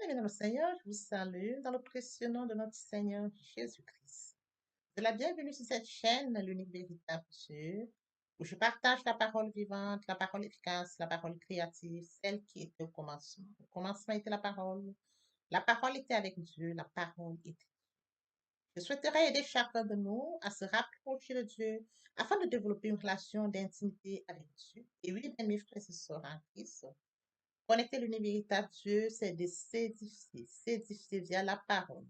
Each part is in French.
Bien-aimés dans le Seigneur, je vous salue dans le précieux nom de notre Seigneur Jésus-Christ. De la bienvenue sur cette chaîne, l'unique véritable Dieu, où je partage la parole vivante, la parole efficace, la parole créative, celle qui était au commencement. Au commencement était la parole était avec Dieu, la parole était. Je souhaiterais aider chacun de nous à se rapprocher de Dieu afin de développer une relation d'intimité avec Dieu. Et oui, bien mes frères et sœurs en Christ, connecter l'univers véritable Dieu, c'est de s'édifier via la parole.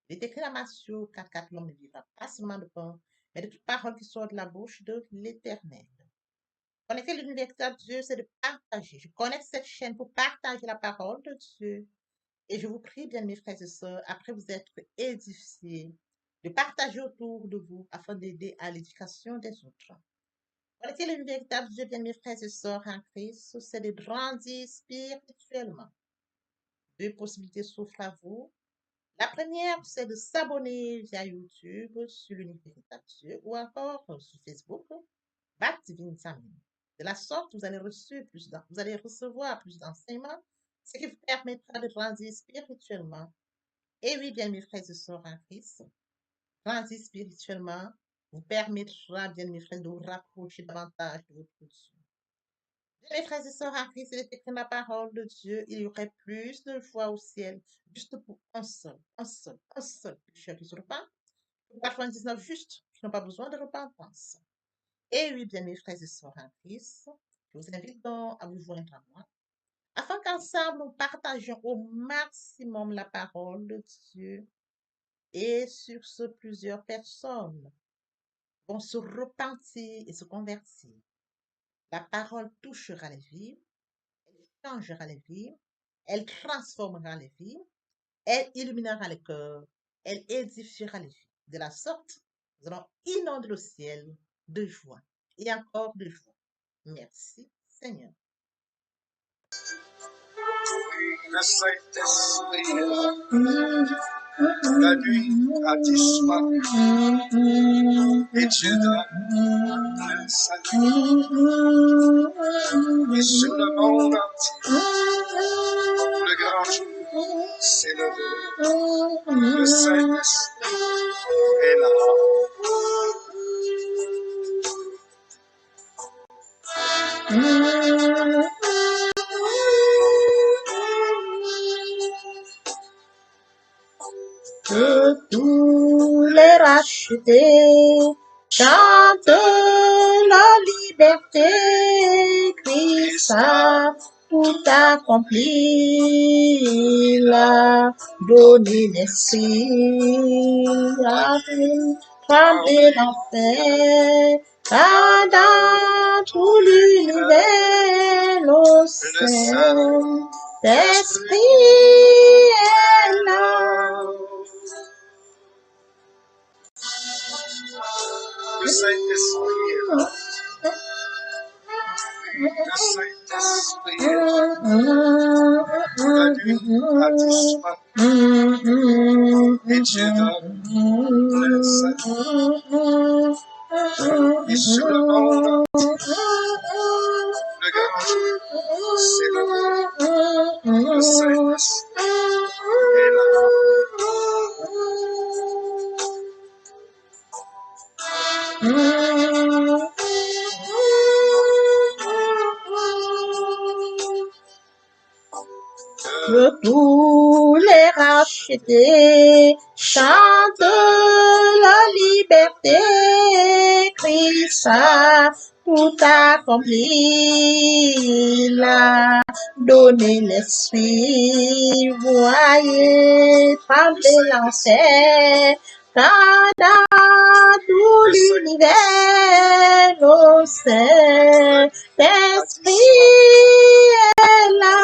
Il est écrit dans Matthieu 4, l'homme ne vivra pas seulement de pain, mais de toute parole qui sort de la bouche de l'Éternel. Connecter l'univers véritable Dieu, c'est de partager. Je connecte cette chaîne pour partager la parole de Dieu. Et je vous prie, bien mes frères et sœurs, après vous être édifiés, de partager autour de vous afin d'aider à l'éducation des autres. Connecter le véritable Dieu, bien mes frères et sœurs en Christ, c'est de grandir spirituellement. Deux possibilités s'offrent à vous. La première, c'est de s'abonner via YouTube sur l'univers véritable Dieu ou encore sur Facebook, Bat Divine Family. De la sorte, vous allez recevoir plus d'enseignements, ce qui vous permettra de grandir spirituellement. Et oui, bien mes frères et sœurs en Christ, grandir spirituellement vous permettra, bien mes frères, de vous rapprocher davantage de votre Dieu. Bien, mes frères et sœurs en Christ, il est écrit dans la parole de Dieu, il y aurait plus de joie au ciel, juste pour un seul pécheur qui se repent, pour 99 justes qui n'ont pas besoin de repentance. Et oui, bien, mes frères et sœurs en Christ, je vous invite donc à vous joindre à moi, afin qu'ensemble nous partagions au maximum la parole de Dieu. Et sur ce, plusieurs personnes vont se repentir et se convertir. La parole touchera les vies, elle changera les vies, elle transformera les vies, elle illuminera les cœurs, elle édifiera les vies. De la sorte, nous allons inonder le ciel de joie et encore de joie. Merci, Seigneur. Le Saint-Esprit est là. La nuit a disparu et Dieu donne le salut. Et sur le monde entier, le grand jour s'est levé. Le Saint-Esprit est là. Que tous les rachetés chantent la liberté, Christ a tout accompli, il a donné l'esprit, a fait trembler l'enfer, car dans tout l'univers, le Saint-Esprit est là. Le Saint-Esprit est là. Le Saint-Esprit est là. La nuit a disparu et Dieu donne le salut. Et sur le monde entier, le grand jour s'est levé. Le Saint-Esprit est là. Que tous les rachetés chantent la liberté, Christ a tout accompli, il a donné l'esprit, voyez trembler l'enfer, car dans tout l'univers, le Saint-Esprit est là,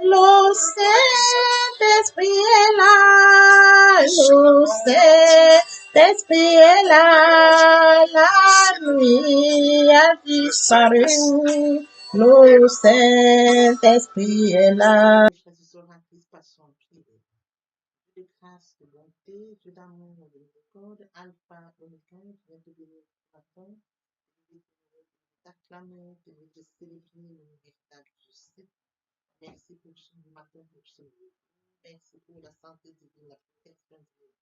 le Saint-Esprit est là, le Saint-Esprit est là, la nuit a disparu, le Saint-Esprit est là. Dieu de grâce, de bonté, Dieu d'amour, de miséricorde, Alpha, Oméga, qui vient te bénir ce matin, qui vient t'acclamer, qui vient te célébrer le véritable justice. Merci pour ce matin, pour ce jour. Merci pour la santé divine, la protection divine.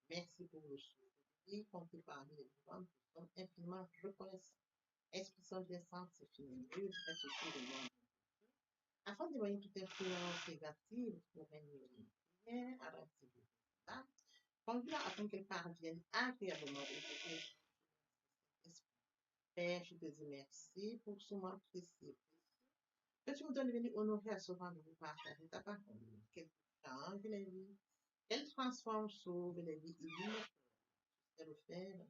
Merci pour le souffle de vie, compté parmi les vivants. Nous sommes infiniment reconnaissants. Esprit Saint des sanctifié, Dieu, reste autour de moi. Afin d'éloigner toute influence négative pour régner une prière à l'activité. Conduis-la afin qu'elle parvienne agréablement au Esprit. Père, je te dis merci pour ce moment précieux. Que tu me donnes de venir honorer à ce rendez-vous partager ta parole. Qu'elle change les vies, qu'elle transforme, sauve les vies, illumine et le faire.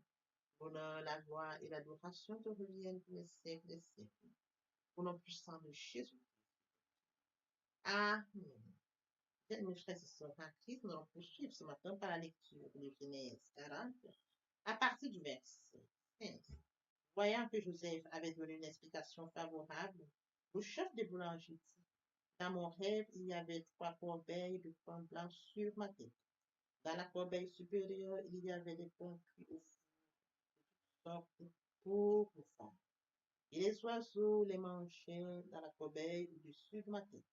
L'honneur, la gloire et l'adoration te reviennent pour les siècles des siècles. Au nom puissant de Jésus. Amen. Bien, mes frères et sœurs en Christ, nous allons poursuivre ce matin par la lecture de Genèse 40, à partir du verset 15. Voyant que Joseph avait donné une explication favorable, le chef des boulangers dit, dans mon rêve, il y avait 3 corbeilles de pain blanc sur ma tête. Dans la corbeille supérieure, il y avait des pains cuits au four de toutes sortes pour femmes. Et les oiseaux les mangeaient dans la corbeille au-dessus de ma tête.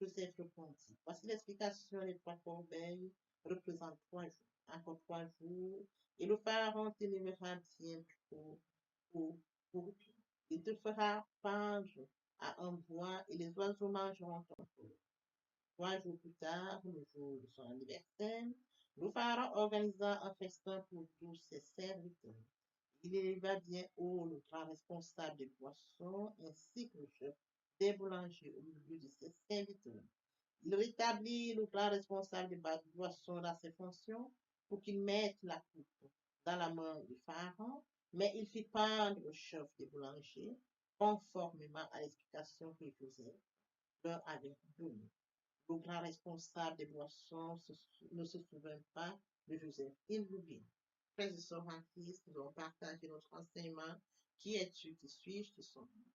Joseph répondit, voici l'explication des 3 corbeilles représentent 3 jours. Encore 3 jours, et le pharaon t'élèvera bientôt pour toi. Il te fera pendre à un bois et les oiseaux mangeront ton corps. 3 jours plus tard, le jour de son anniversaire, le pharaon organisa un festin pour tous ses serviteurs. Il éleva bien haut le grand responsable des poissons ainsi que le chef des boulangers au milieu de ses serviteurs. Il rétablit le grand responsable des boissons dans ses fonctions pour qu'il mette la coupe dans la main du pharaon, mais il fit pendre le chef des boulangers conformément à l'explication que Joseph leur avait donnée. Le grand responsable des boissons ne se souvint pas de Joseph, il l'oublie. Frères et sœurs en Christ, nous allons partager notre enseignement. Qui es-tu, qui suis-je, qui sommes nous?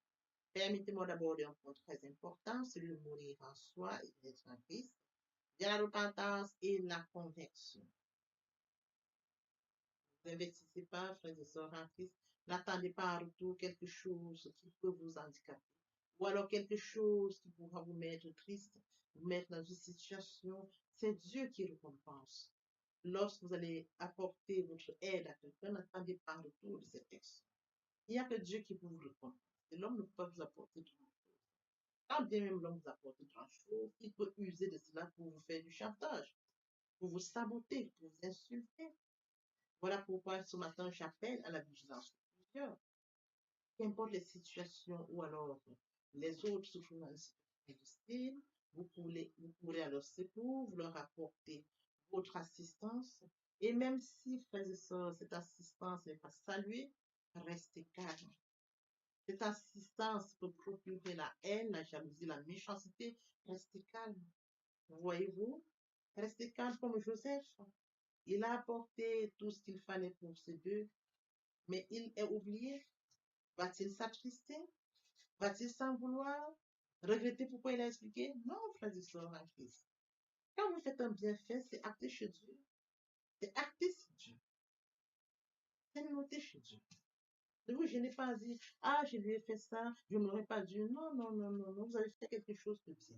Permettez-moi d'aborder un point très important, celui de mourir en soi et d'être en Christ, de la repentance et la conversion. Ne N'investissez pas, frères et sœurs en Christ, n'attendez pas en retour quelque chose qui peut vous handicaper, ou alors quelque chose qui pourra vous mettre triste, vous mettre dans une situation. C'est Dieu qui récompense. Lorsque vous allez apporter votre aide à quelqu'un, n'attendez pas en retour de cette personne. Il n'y a que Dieu qui peut vous répondre. Et l'homme ne peut pas vous apporter grand-chose. Quand bien même l'homme vous apporte grand-chose, il peut user de cela pour vous faire du chantage, pour vous saboter, pour vous insulter. Voilà pourquoi ce matin, j'appelle à la vigilance de plusieurs. Qu'importe les situations ou alors les autres souffrent dans une situation difficile, vous pourrez à leur secours, vous leur apporter votre assistance. Et même si, frères et sœurs, cette assistance n'est pas saluée, restez calme. Cette assistance peut procurer la haine, la jalousie, la méchanceté. Restez calme. Voyez-vous, restez calme comme Joseph. Il a apporté tout ce qu'il fallait pour ces deux, mais il est oublié. Va-t-il s'attrister? Va-t-il s'en vouloir? Regretter pourquoi il a expliqué? Non, frères et sœurs en Christ. Quand vous faites un bienfait, c'est acté chez Dieu. C'est acté chez Dieu. C'est noté chez Dieu. Ne vous gênez pas à dire, ah, je lui ai fait ça, je ne l'aurais pas dû. Non, non, non, non, non, vous avez fait quelque chose de bien.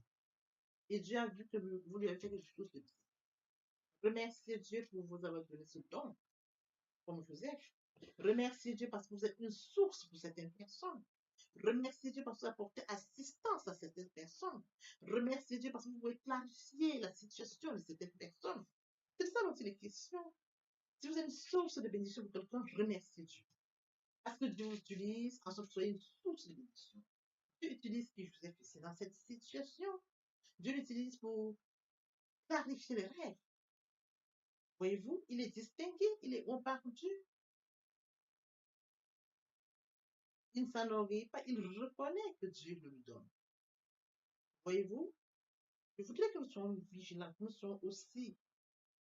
Et Dieu a vu que vous lui avez fait quelque chose de bien. Remerciez Dieu pour vous avoir donné ce don, comme Joseph. Remerciez Dieu parce que vous êtes une source pour certaines personnes. Remerciez Dieu parce que vous apportez assistance à certaines personnes. Remerciez Dieu parce que vous pouvez clarifier la situation de certaines personnes. C'est ça dont il est question. Si vous êtes une source de bénédiction pour quelqu'un, remerciez Dieu. Parce que Dieu vous utilise en sorte que vous soyez une source de bénédiction. Dieu utilise qui Joseph ici dans cette situation. Dieu l'utilise pour clarifier les règles. Voyez-vous, il est distingué, il est on par Dieu. Il ne s'enorgueillit pas, il reconnaît que Dieu le lui donne. Voyez-vous, je voudrais que nous soyons vigilants, que nous soyons aussi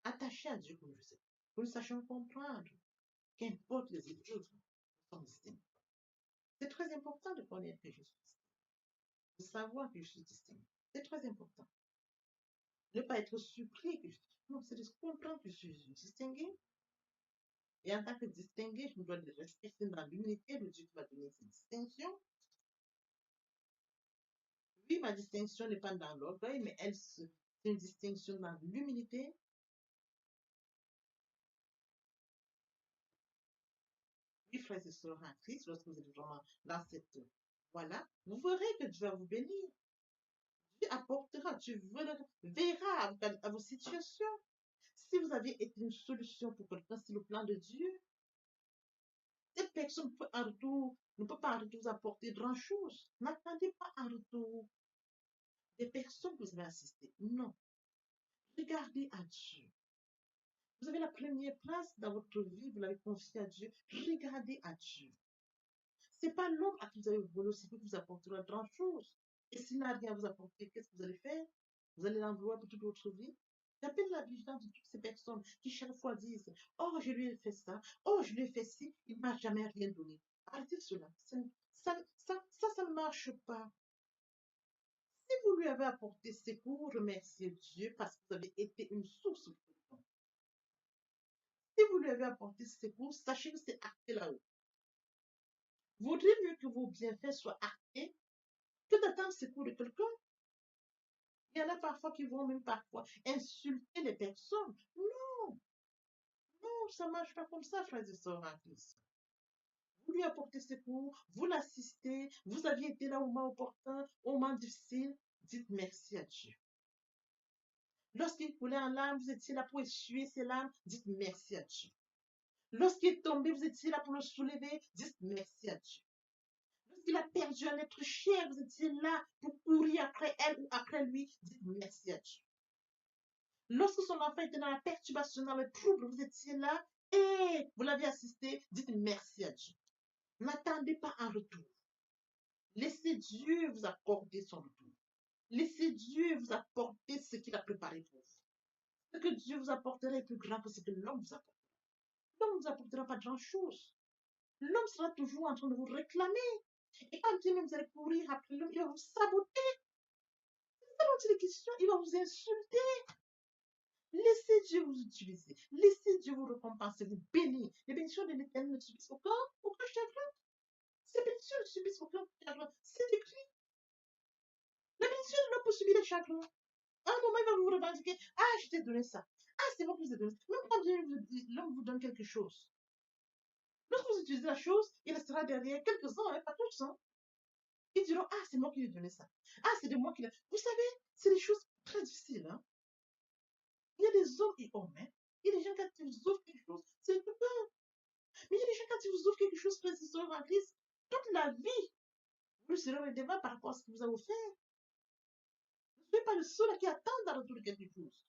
attachés à Dieu comme Joseph, que nous sachions comprendre qu'importe les épreuves, nous sommes distingués. C'est très important de connaître que je suis distingué, de savoir que je suis distingué. C'est très important. Ne pas être surpris que je suis. Non, c'est de comprendre que je suis distingué. Et en tant que distingué, je me dois de rester dans l'unité de Dieu qui m'a donné cette distinction. Oui, ma distinction n'est pas dans l'orgueil, mais c'est une distinction dans l'humilité. Oui, frères et sœurs en Christ, lorsque vous êtes vraiment dans cette voilà, vous verrez que Dieu va vous bénir. Dieu apportera, verras à vos situations. Si vous avez été une solution pour quelqu'un, c'est le plan de Dieu. Cette personne peut en retour, ne peut pas en retour vous apporter grand-chose. N'attendez pas en retour des personnes que vous avez assistées. Non. Regardez à Dieu. Vous avez la première place dans votre vie, vous l'avez confiée à Dieu. Regardez à Dieu. Ce n'est pas l'homme à qui vous avez volé aussi qui vous apportera grand-chose. Et s'il n'a rien à vous apporter, qu'est-ce que vous allez faire? Vous allez l'en vouloir pour toute votre vie? J'appelle la vigilance de toutes ces personnes qui chaque fois disent, oh, je lui ai fait ça, oh, je lui ai fait ci, il ne m'a jamais rien donné. Arrêtez cela. Ça ne marche pas. Si vous lui avez apporté secours, remerciez Dieu parce que vous avez été une source pour lui. Si vous lui avez apporté secours, sachez que c'est acté là-haut. Vaudrait mieux que vos bienfaits soient actés que d'attendre secours de quelqu'un. Il y en a parfois qui vont même parfois insulter les personnes. Non, non, ça ne marche pas comme ça, frères et sœurs en Christ. Vous lui apportez secours, vous l'assistez, vous aviez été là au moment opportun, au moment difficile, dites merci à Dieu. Lorsqu'il coulait en larmes, vous étiez là pour essuyer ses larmes, dites merci à Dieu. Lorsqu'il est tombé, vous étiez là pour le soulever, dites merci à Dieu. Lorsqu'il a perdu un être cher, vous étiez là pour courir après elle ou après lui, dites merci à Dieu. Lorsque son enfant était dans la perturbation, dans le trouble, vous étiez là et vous l'avez assisté, dites merci à Dieu. N'attendez pas un retour. Laissez Dieu vous accorder son retour. Laissez Dieu vous apporter ce qu'il a préparé pour vous. Ce que Dieu vous apportera est plus grand que ce que l'homme vous apportera. L'homme ne vous apportera pas grand-chose. L'homme sera toujours en train de vous réclamer. Et quand bien même vous allez courir après l'homme, il va vous saboter. C'est des questions, il va vous insulter. Laissez Dieu vous utiliser. Laissez Dieu vous récompenser, vous bénir. Les bénédictions de l'Éternel ne subissent aucun chagrin. Ces bénédictions ne subissent aucun chagrin. C'est écrit. La bénédiction de l'homme peut subir les chagrins. À un moment, il va vous revendiquer. Ah, je t'ai donné ça. Ah, c'est moi qui vous ai donné ça. Même quand l'homme vous donne quelque chose. Lorsque vous utilisez la chose, il restera derrière quelques ans, pas tous. Hein. Ils diront, ah, c'est moi qui lui ai donné ça. Ah, c'est de moi qui l'a. Vous savez, c'est des choses très difficiles. Hein. Il y a des hommes et hommes. Hein. Il y a des gens quand ils vous offrent quelque chose, c'est le pas. Mais il y a des gens quand ils vous offrent quelque chose, frères et sœurs en Christ, toute la vie, vous serez redevable par rapport à ce que vous avez offert. Ne soyez pas le seul qui attend dans le retour de quelque chose.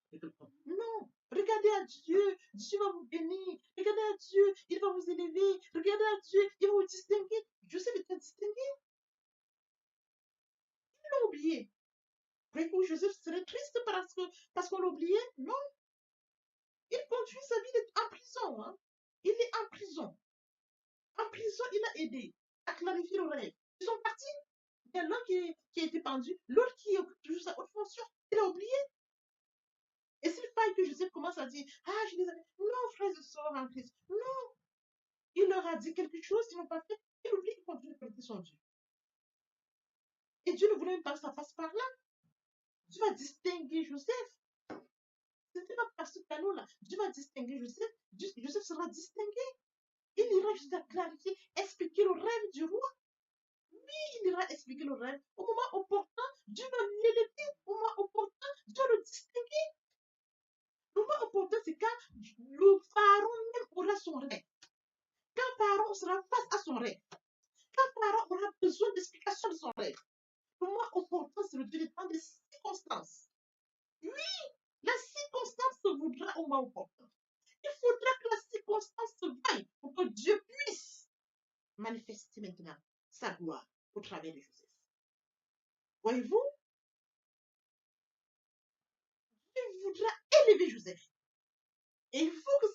Non. Regardez à Dieu. Dieu va vous bénir. Regardez à Dieu. Il va vous élever. Regardez à Dieu. Il va vous distinguer. Joseph était distingué. Il l'a oublié. Vous Joseph serait triste parce qu'on l'a oublié? Non. Il continue sa vie en prison. Hein. Il est en prison. En prison, il a aidé à clarifier le rêve. Ils sont partis. Il y a l'un qui a été pendu, l'autre qui occupe toujours sa haute fonction. Il a oublié. Et s'il faille que Joseph commence à dire, ah, je les avais. Non, frères et sœurs en Christ. Non. Il leur a dit quelque chose, ils n'ont pas fait. Il oublie qu'il continue de connaître son Dieu. Et Dieu ne voulait même pas que ça passe par là. Dieu va distinguer Joseph. Ce n'était pas par ce canot-là. Dieu va distinguer Joseph. Joseph sera distingué. Il ira jusqu'à clarifier, expliquer le rêve du roi. Il ira expliquer le rêve. Au moment opportun, Dieu va l'élever. Au moment opportun, Dieu le distinguer. Le moment opportun, c'est quand le pharaon même aura son rêve. Quand pharaon sera face à son rêve. Quand pharaon aura besoin d'explication de son rêve. Le moment opportun, c'est le temps des circonstances. Oui, la circonstance se voudra au moment opportun. Il faudra que la circonstance se vaille pour que Dieu puisse manifester maintenant sa gloire au travers de Joseph. Voyez-vous, Dieu voudra élever Joseph. Et il faut que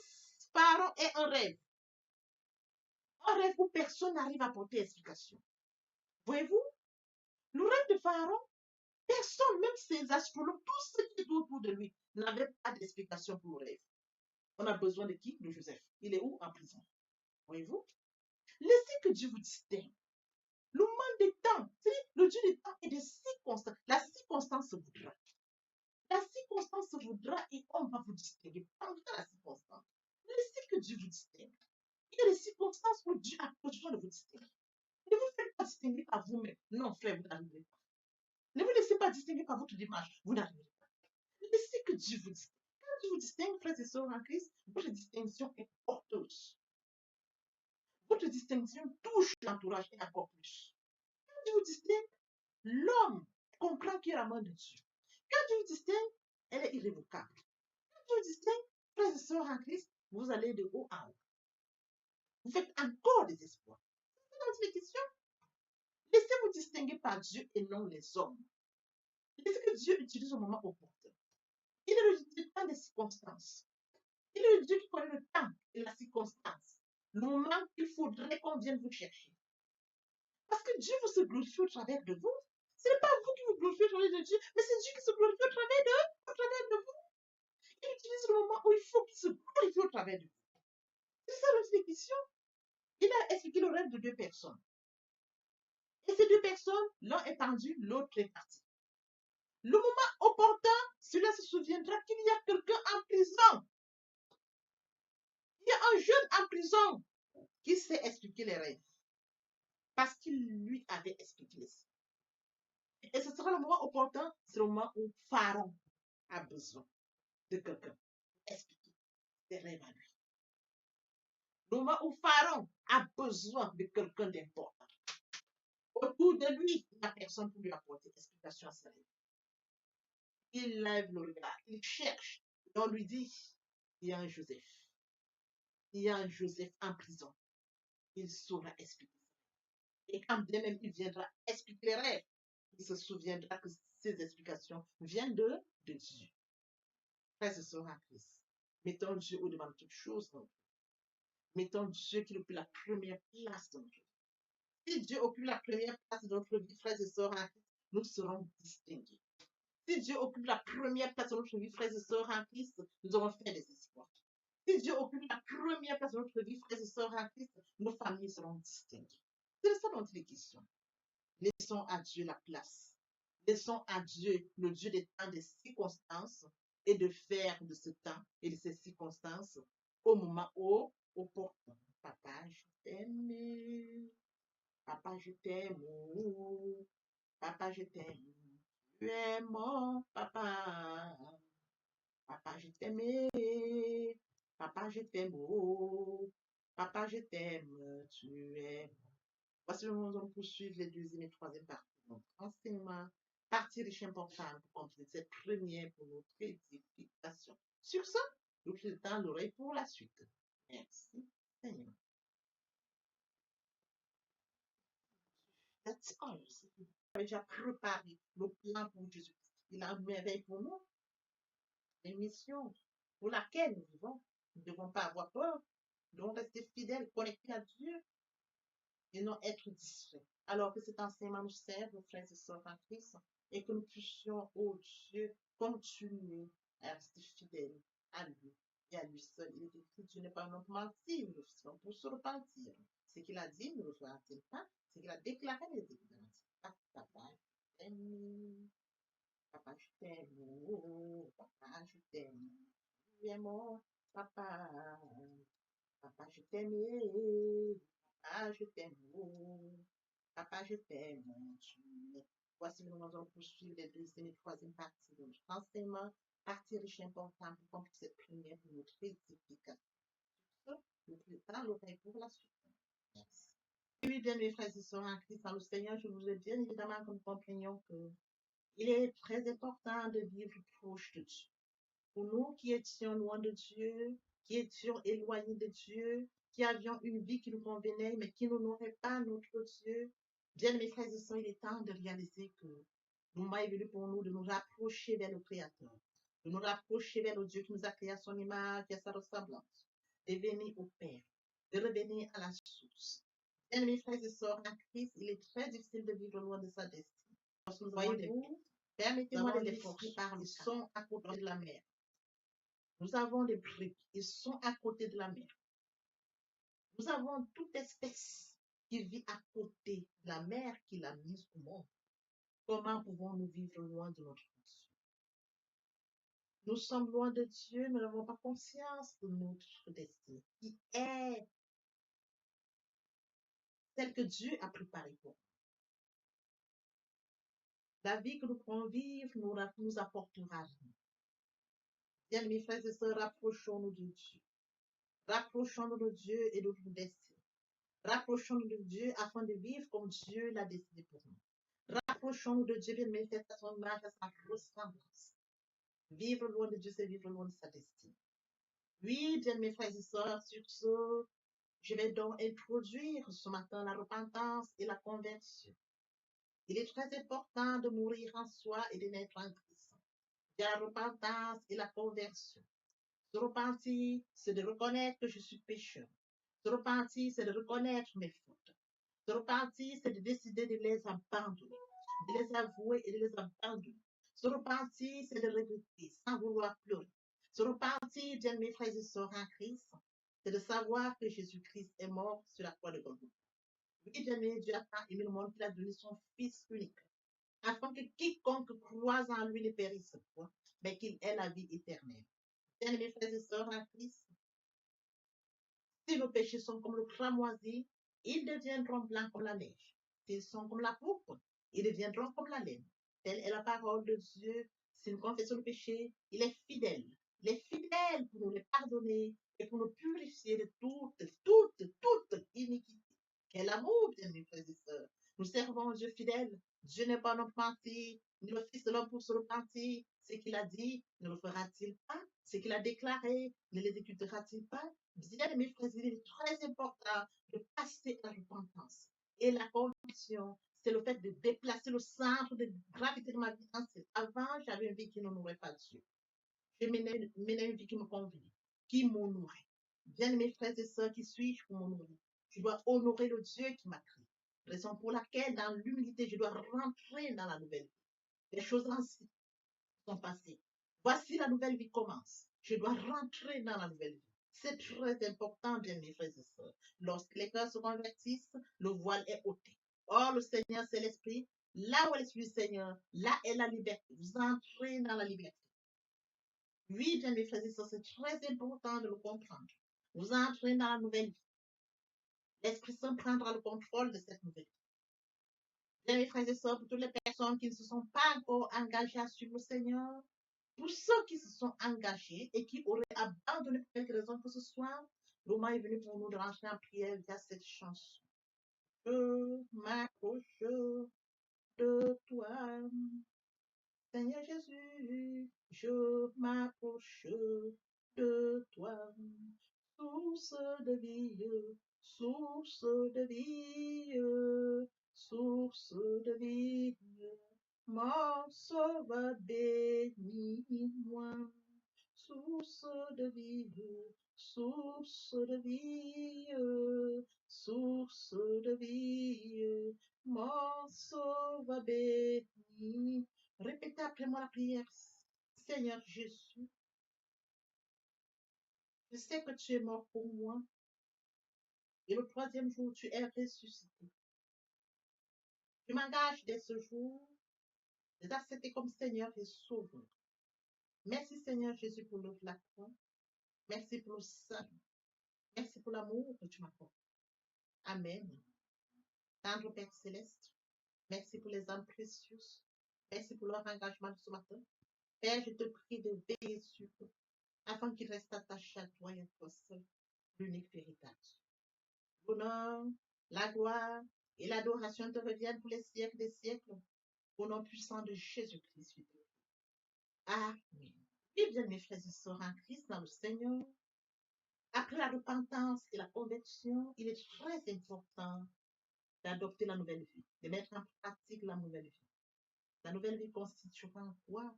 Pharaon ait un rêve. Un rêve où personne n'arrive à porter explication. Voyez-vous, le rêve de Pharaon, personne, même ses astrologues, tous ceux qui étaient autour de lui, n'avaient pas d'explication pour le rêve. On a besoin de qui? De Joseph. Il est où? En prison. Voyez-vous? Laissez que Dieu vous distingue. Le moment des temps, c'est le Dieu des temps et des circonstances. La circonstance voudra. La circonstance voudra et on va vous distinguer pendant la circonstance. Laissez que Dieu vous distingue. Il y a des circonstances où Dieu a besoin de vous distinguer. Ne vous faites pas distinguer par vous-même. Non, frère, vous n'arriverez pas. Ne vous laissez pas distinguer par votre démarche. Vous n'arriverez pas. Laissez que Dieu vous distingue. Quand Dieu vous distingue, frères et sœurs en Christ, votre distinction est porteuse. Votre distinction touche l'entourage et encore plus. Quand Dieu vous distingue, l'homme comprend qui est la main de Dieu. Quand Dieu vous distingue, elle est irrévocable. Quand Dieu vous distingue, frères et sœurs en Christ, vous allez de haut en haut. Vous faites encore des espoirs. C'est dans les questions. Laissez-vous distinguer par Dieu et non les hommes. Laissez que Dieu utilise au moment opportun. Il est le temps des circonstances. Il est le Dieu qui connaît le temps et la circonstance. Le moment qu'il faudrait qu'on vienne vous chercher. Parce que Dieu vous se glorifie au travers de vous. Ce n'est pas vous qui vous glorifiez au travers de Dieu, mais c'est Dieu qui se glorifie au travers de vous. Il utilise le moment où il faut qu'il se glorifie au travers de vous. C'est ça l'explication. Il a expliqué le rêve de deux personnes. Et ces deux personnes, l'un est pendu, l'autre est parti. Le moment opportun, celui-là se souviendra qu'il y a quelqu'un en prison. Il y a un jeune en prison qui sait expliquer les rêves. Parce qu'il lui avait expliqué les rêves. Et ce sera le moment opportun, c'est le moment où Pharaon a besoin de quelqu'un pour expliquer ses rêves à lui. Le moment où Pharaon a besoin de quelqu'un d'important. Autour de lui, il n'y a personne pour lui apporter explication à ses rêves. Il lève le regard, il cherche. Et on lui dit, il y a un Joseph. Il y a un Joseph en prison. Il saura expliquer. Et quand bien même il viendra expliquer les rêves, il se souviendra que ces explications viennent de Dieu. Frères et sœurs en Christ, mettons Dieu au-devant de toutes choses. Mettons Dieu qui occupe la première place dans notre vie. Si Dieu occupe la première place de notre vie, frères et sœurs en Christ, nous serons distingués. Si Dieu occupe la première place de notre vie, frères et sœurs en Christ, nous aurons fait des espoirs. Si Dieu occupe la première place de notre vie, frères et sœurs en Christ, nos familles seront distinguées. C'est ça dont il est question. Laissons à Dieu la place. Laissons à Dieu, le Dieu des temps, des circonstances, et de faire de ce temps et de ces circonstances au moment opportun. Papa, je t'aime. Papa, je t'aime. Papa, je t'aime. Tu es mon papa. Papa, je t'aime. Papa, je t'aime. Papa, je t'aime. Tu es. Voici le moment où nous poursuivre les deuxième et troisième parties de notre enseignement. Partie riche importante pour compléter cette première pour notre édification. Sur ce, nous prêtons l'oreille pour la suite. Merci, Seigneur. That's all. Il a déjà préparé le plan pour Jésus. Il a une merveille pour nous. Une mission pour laquelle nous vivons. Nous ne devons pas avoir peur. Nous devons rester fidèles, connectés à Dieu et non être distraits. Alors que cet enseignement nous serve, frères et sœurs en Christ, et que nous puissions, oh Dieu, continuer à rester fidèles à lui et à lui seul. Il est écrit, Dieu n'est pas un homme pour mentir, nous le ferons pour se repentir. Ce qu'il a dit, nous le fera-t-il pas? Ce qu'il a déclaré, nous le déclarera-t-il pas? Papa, je t'aime. Papa, je t'aime. Oh, papa, je t'aime. Tu es mon papa. Papa, je t'aime. Papa, je t'aime. Papa, je t'aime. Voici nous allons poursuivre les deuxième et troisième parties de notre enseignement. Partie riche importante pour compléter cette première pour notre édification. Nous prêtons l'oreille pour la suite. Merci. Oui, bien, mes frères et sœurs en Christ, dans le Seigneur, je vous ai bien évidemment que nous comprenions que il est très important de vivre proche de Dieu. Pour nous qui étions loin de Dieu, qui étions éloignés de Dieu, qui avions une vie qui nous convenait, mais qui n'honorait pas notre Dieu, bien mes frères et sœurs, il est temps de réaliser que le moment est venu pour nous de nous rapprocher vers le Créateur, de nous rapprocher vers le Dieu qui nous a créé à son image et à sa ressemblance, de venir au Père, de revenir à la source. Bien mes frères et sœurs, en Christ, il est très difficile de vivre loin de sa destinée. Voyez-vous, permettez-moi de les forcer par ils sont à côté de la mer. Nous avons des briques, ils sont à côté de la mer. Nous avons toute espèce qui vit à côté de la mère qui l'a mise au monde, comment pouvons-nous vivre loin de notre Dieu? Nous sommes loin de Dieu, nous n'avons pas conscience de notre destin, qui est celle que Dieu a préparée pour nous. La vie que nous pourrons vivre nous apportera vie. Bien, mes frères et sœurs, rapprochons-nous de Dieu. Rapprochons-nous de Dieu et de notre destin. Rapprochons-nous de Dieu afin de vivre comme Dieu l'a décidé pour nous. Rapprochons-nous de Dieu, bien, mes frères, à son image, à sa ressemblance. Vivre loin de Dieu, c'est vivre loin de sa destinée. Oui, bien, mes frères et sœurs, sur ce, je vais donc introduire ce matin la repentance et la conversion. Il est très important de mourir en soi et de naître en Christ. Il y a la repentance et la conversion. Se repentir, c'est de reconnaître que je suis pécheur. Se repentir, c'est de reconnaître mes fautes. Se repentir, c'est de décider de les abandonner, de les avouer et de les abandonner. Se repentir, c'est de regretter sans vouloir pleurer. Se repentir, bien mes frères et sœurs en Christ, c'est de savoir que Jésus-Christ est mort sur la croix de Golgotha. Oui, bien aimé, Dieu a tant aimé le monde qu'il a donné son Fils unique, afin que quiconque croise en lui ne périsse point, mais qu'il ait la vie éternelle. Bien aimés frères et sœurs en Christ, si nos péchés sont comme le cramoisi, ils deviendront blancs comme la neige. S'ils sont comme la pourpre, ils deviendront comme la laine. Telle est la parole de Dieu. Si nous confessons le péché, il est fidèle. Il est fidèle pour nous les pardonner et pour nous purifier de toute iniquité. Quel amour, bien mes frères et sœurs. Nous servons un Dieu fidèle. Dieu n'est pas notre menti, ni le Fils de l'homme pour se repentir. Ce qu'il a dit, ne le fera-t-il pas? Ce qu'il a déclaré, ne l'exécutera-t-il pas? Bien, mes frères, il est très important de passer à la repentance. Et la conviction, c'est le fait de déplacer le centre de gravité de ma vie ancienne. Avant, j'avais une vie qui n'honorait pas Dieu. Je menais une vie qui me convenait, qui m'honorait. Bien, mes frères et sœurs, qui suis-je pour m'honorer? Je dois honorer le Dieu qui m'a créé. Raison pour laquelle, dans l'humilité, je dois rentrer dans la nouvelle vie. Les choses anciennes sont passées. Voici la nouvelle vie commence. Je dois rentrer dans la nouvelle vie. C'est très important, bien mes frères et sœurs. Lorsque les cœurs se convertissent, le voile est ôté. Or, le Seigneur, c'est l'Esprit. Là où est l'Esprit du Seigneur, là est la liberté. Vous entrez dans la liberté. Oui, bien mes frères et sœurs, c'est très important de le comprendre. Vous entrez dans la nouvelle vie. L'Esprit Saint prendra le contrôle de cette nouvelle vie. Bien mes frères et sœurs, pour toutes les personnes qui ne se sont pas encore engagées à suivre le Seigneur, pour ceux qui se sont engagés et qui auraient abandonné pour quelque raison que ce soit, le moment est venu pour nous de rentrer en prière via cette chanson. Je m'approche de toi, Seigneur Jésus, je m'approche de toi, source de vie, source de vie, source de vie. Mon sauveur, bénis-moi, source de vie, source de vie, source de vie, mon sauveur, bénis. Répétez après moi la prière. Seigneur Jésus, je sais que tu es mort pour moi et le troisième jour, tu es ressuscité. Je m'engage dès ce jour de t'accepter comme Seigneur et Sauveur. Merci Seigneur Jésus pour l'œuvre de la croix. Merci pour le salut. Merci pour l'amour que tu m'apportes. Amen. Tendre Père Céleste, merci pour les âmes précieuses. Merci pour leur engagement de ce matin. Père, je te prie de veiller sur eux afin qu'ils restent attachés à toi et à toi seul, l'unique véritable. L'honneur, la gloire et l'adoration te reviennent pour les siècles des siècles. Au nom puissant de Jésus-Christ. Amen. Et bien, mes frères et sœurs en Christ, dans le Seigneur, après la repentance et la conversion, il est très important d'adopter la nouvelle vie, de mettre en pratique la nouvelle vie. La nouvelle vie constituera quoi?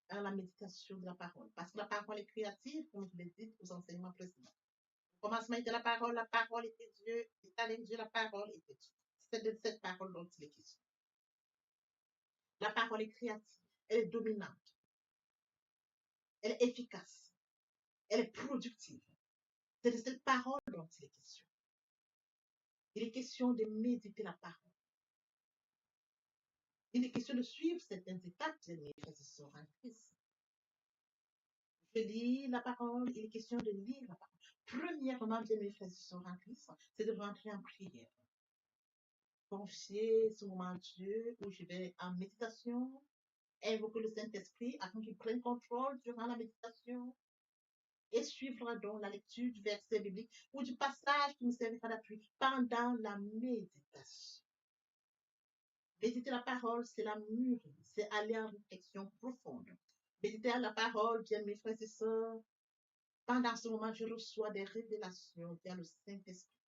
À la méditation de la parole. Parce que la parole est créative, comme je l'ai dit aux enseignements précédents. Au commencement était la parole était Dieu, et avec Dieu, la parole était Dieu. C'est de cette parole dont il est question. La parole est créative, elle est dominante, elle est efficace, elle est productive. C'est de cette parole dont il est question. Il est question de méditer la parole. Il est question de suivre certaines étapes, mes frères et sœurs en Christ. Je lis la parole, il est question de lire la parole. Premièrement, bien mes frères et sœurs en Christ, c'est de rentrer en prière. Confier ce moment à Dieu où je vais en méditation, invoquer le Saint-Esprit afin qu'il prenne contrôle durant la méditation et suivre donc la lecture du verset biblique ou du passage qui nous servira d'appui pendant la méditation. Méditer la parole, c'est la mûrir, c'est aller en réflexion profonde. Méditer la parole, bien mes frères et sœurs, pendant ce moment, je reçois des révélations via le Saint-Esprit.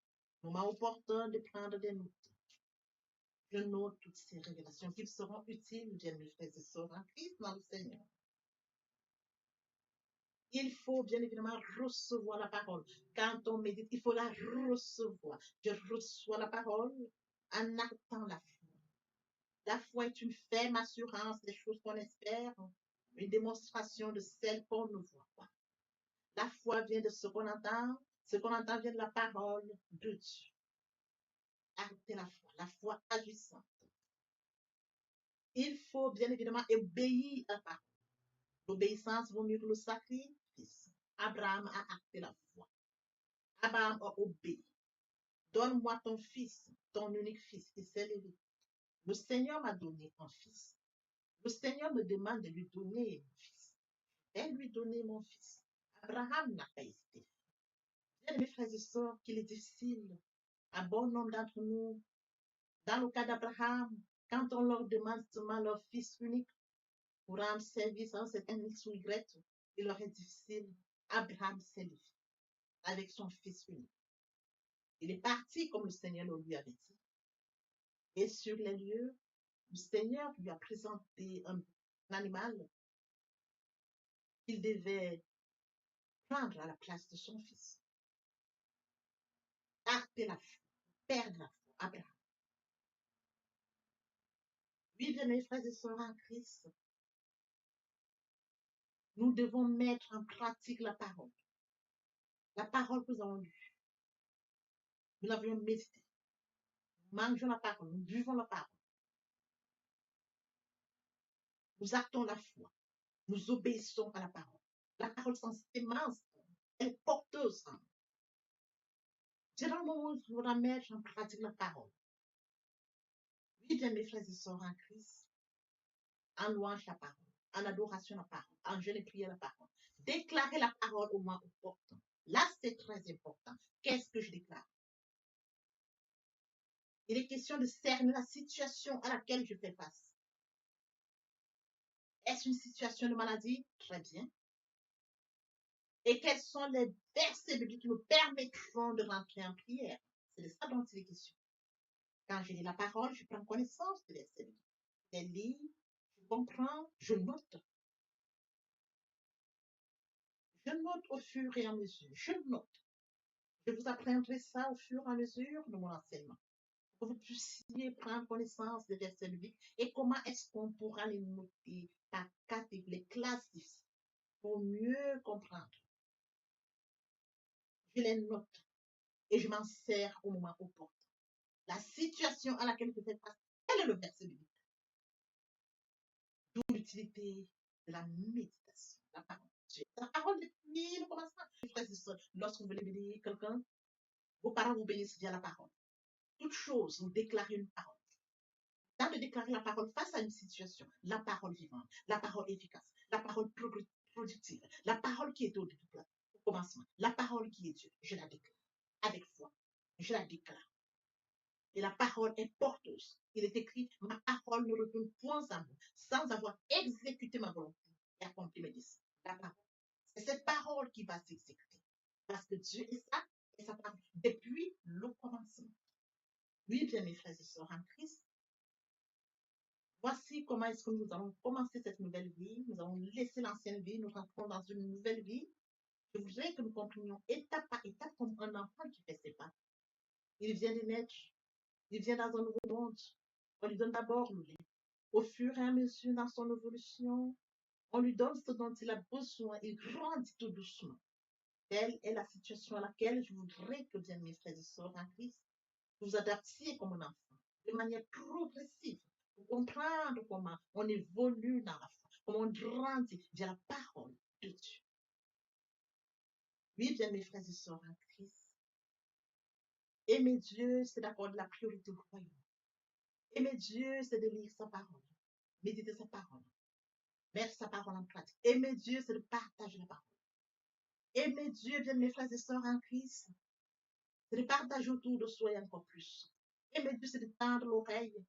Moment opportun de prendre des notes. Je note toutes ces révélations qui seront utiles, bien mes frères et sœurs, en Christ dans le Seigneur. Il faut bien évidemment recevoir la parole. Quand on médite, il faut la recevoir. Je reçois la parole en actant la foi. La foi est une ferme assurance des choses qu'on espère, une démonstration de celles qu'on ne voit pas. La foi vient de ce qu'on entend vient de la parole de Dieu. Acter la foi agissante. Il faut bien évidemment obéir à la parole. L'obéissance vaut mieux que le sacrifice. Abraham a acté la foi. Abraham a obéi. Donne-moi ton fils, ton unique fils, qui s'est levé. Le Seigneur m'a donné un fils. Le Seigneur me demande de lui donner mon fils. Et lui donner mon fils. Abraham n'a pas hésité. Bien, mes frères et sœurs, qu'il est difficile à bon nombre d'entre nous, dans le cas d'Abraham, quand on leur demande seulement leur fils unique pour rendre service à un certain X ou Y, il leur est difficile. Abraham s'est levé avec son fils unique. Il est parti comme le Seigneur le lui avait dit. Et sur les lieux, le Seigneur lui a présenté un animal qu'il devait prendre à la place de son fils. Acter la foi, perdre la foi, Abraham. Oui, bien mes frères et sœurs en Christ, nous devons mettre en pratique la parole. La parole que nous avons lue. Nous l'avions méditée. Nous mangeons la parole, nous buvons la parole. Nous actons la foi. Nous obéissons à la parole. La parole sans sémence, elle est porteuse. C'est dans le moment où il faudra mettre en pratique la parole. Oui, bien mes frères et sœurs en Christ, en louange la parole, en adoration la parole, en jeûne et prière la parole. Déclarer la parole au moins opportun. Là, c'est très important. Qu'est-ce que je déclare? Il est question de cerner la situation à laquelle je fais face. Est-ce une situation de maladie? Très bien. Et quels sont les versets bibliques qui me permettront de rentrer en prière? C'est de ça dont il est question. Quand je lis la parole, je prends connaissance des versets bibliques. Je lis, je comprends, je note. Je note au fur et à mesure. Je note. Je vous apprendrai ça au fur et à mesure de mon enseignement. Pour que vous puissiez prendre connaissance des versets bibliques et comment est-ce qu'on pourra les noter par catégorie, les classifier pour mieux comprendre. Je les note et je m'en sers au moment opportun. La situation à laquelle je fais face, quel est le verset biblique? D'où l'utilité de la méditation, la parole de Dieu. La parole depuis le commencement. Lorsque vous voulez bénir quelqu'un, vos parents vous bénissent via la parole. Toute chose, vous déclarez une parole. Dans de déclarer la parole face à une situation, la parole vivante, la parole efficace, la parole productive, la parole qui est au commencement, la parole qui est Dieu, je la déclare avec foi. Je la déclare. Et la parole est porteuse. Il est écrit, ma parole ne retourne point à moi, sans avoir exécuté ma volonté et accompli mes désirs. La parole. C'est cette parole qui va s'exécuter. Parce que Dieu est ça, et sa parole, depuis le commencement. Oui, bien mes frères et sœurs en Christ, voici comment est-ce que nous allons commencer cette nouvelle vie. Nous allons laisser l'ancienne vie, nous rentrons dans une nouvelle vie. Je voudrais que nous comprenions étape par étape comme un enfant qui fait ses pas. Il vient de naître. Il vient dans un nouveau monde. On lui donne d'abord le lait. Au fur et à mesure dans son évolution, on lui donne ce dont il a besoin. Il grandit tout doucement. Telle est la situation à laquelle je voudrais que bien mes frères et sœurs en Christ, Vous vous adaptiez comme un enfant, de manière progressive, pour comprendre comment on évolue dans la foi, comment on grandit via la parole de Dieu. Oui, bien mes frères et sœurs en Christ, aimer Dieu, c'est d'accorder la priorité au royaume. Aimer Dieu, c'est de lire sa parole, méditer sa parole, mettre sa parole en pratique. Aimer Dieu, c'est de partager la parole. Aimer Dieu, bien mes frères et sœurs en Christ, c'est de partager autour de soi et encore plus. Aimer Dieu, c'est de tendre l'oreille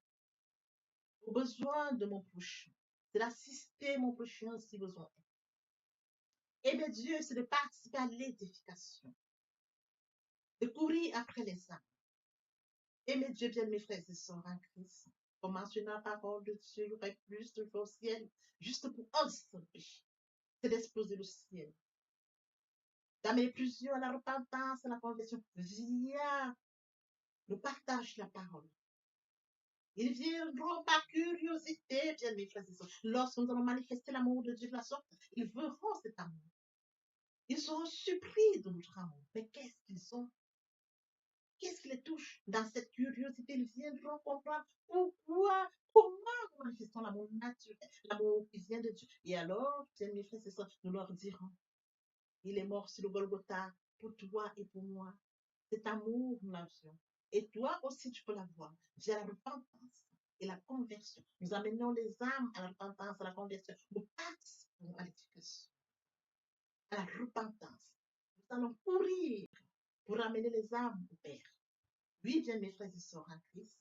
aux besoins de mon prochain. C'est d'assister mon prochain si besoin est. Aimer Dieu, c'est de participer à l'édification, de courir après les âmes. Aimer Dieu, bien mes frères et sœurs en Christ. Pour mentionner la parole de Dieu, il y aurait plus de choses au ciel, juste pour un seul péché. C'est d'exploser le ciel. D'amener plusieurs à la repentance, à la conversion, via le partage de la parole. Ils viendront par curiosité, bien mes frères et sœurs. Lorsque nous allons manifester l'amour de Dieu de la sorte, ils verront cet amour. Ils seront surpris de notre amour. Mais qu'est-ce qu'ils ont? Qu'est-ce qui les touche? Dans cette curiosité, ils viendront comprendre pourquoi, comment nous manifestons l'amour naturel, l'amour qui vient de Dieu. Et alors, bien mes frères et sœurs, nous leur dirons, il est mort sur le Golgotha pour toi et pour moi. Cet amour, nous l'avions. Et toi aussi, tu peux l'avoir via la repentance et la conversion. Nous amenons les âmes à la repentance, à la conversion. Nous participons à l'éducation, à la repentance. Nous allons courir pour amener les âmes au Père. Oui, bien mes frères et sœurs en Christ.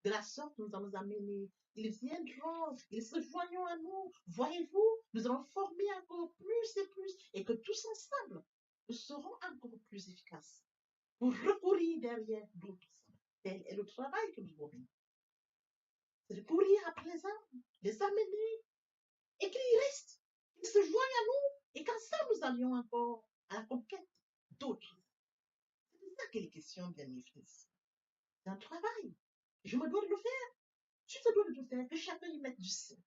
De la sorte, nous allons amener. Ils viendront, ils se joindront à nous. Voyez-vous, nous allons former encore plus et que tous ensemble, nous serons encore plus efficaces pour recourir derrière d'autres âmes. Tel est le travail que nous avons. C'est de courir après les amener, et qu'ils restent, qu'ils se joignent à nous, et qu'ensemble nous allions encore à la conquête d'autres. C'est de ça qu'il est question, bien mes frères. C'est un travail. Je me dois de le faire. Tu te dois de le faire, que chacun y mette du sien.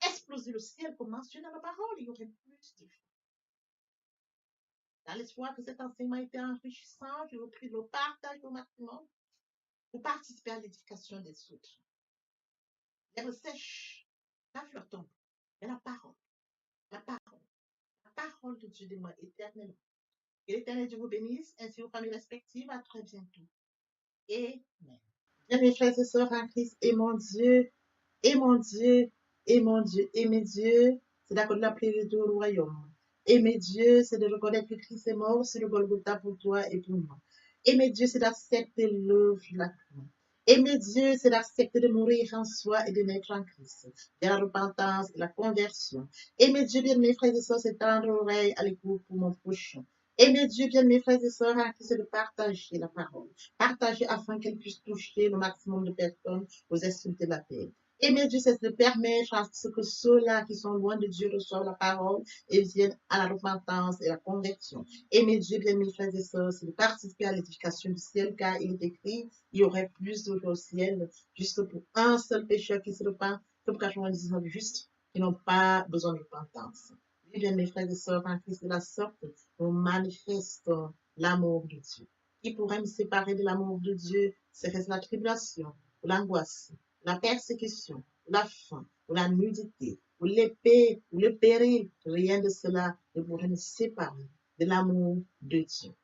Exploser le ciel, comme mentionné dans la parole, il y aurait plus de choses. Dans l'espoir que cet enseignement était enrichissant, je vous prie de le partager au maximum pour participer à l'édification des autres. L'herbe sèche, la fleur tombe, mais la parole de Dieu demeure éternellement. Que l'Éternel Dieu vous bénisse, ainsi vos familles respectives. À très bientôt. Amen. Bien, mes frères et sœurs en Christ, et mon Dieu, et mon Dieu, et mon Dieu, aimer Dieu, c'est d'accorder la priorité au royaume. Aimer Dieu, c'est de reconnaître que Christ est mort sur le Golgotha pour toi et pour moi. Aimer Dieu, c'est d'accepter l'œuvre de la croix. Aimer Dieu, c'est d'accepter de mourir en soi et de naître en Christ, de la repentance et la conversion. Aimer Dieu, bien mes frères et sœurs, c'est tendre l'oreille à l'écoute pour mon prochain. Aimer Dieu, bien mes frères et sœurs, c'est de partager la parole. Partager afin qu'elle puisse toucher le maximum de personnes aux extrémités de la terre. Aimer Dieu, c'est de permettre à ce que ceux-là qui sont loin de Dieu reçoivent la parole et viennent à la repentance et la conversion. Aimer Dieu, bien mes frères et sœurs, c'est de participer à l'édification du ciel, car il est écrit, il y aurait plus d'eau au ciel, juste pour un seul pécheur qui se repent, que pour 99 justes qui n'ont pas besoin de repentance. Oui, bien mes frères et sœurs, en Christ de la sorte, nous manifestons l'amour de Dieu. Qui pourrait me séparer de l'amour de Dieu? Serait-ce la tribulation, ou l'angoisse, la persécution, ou la faim, ou la nudité, ou l'épée, ou le péril? Rien de cela ne pourrait nous séparer de l'amour de Dieu.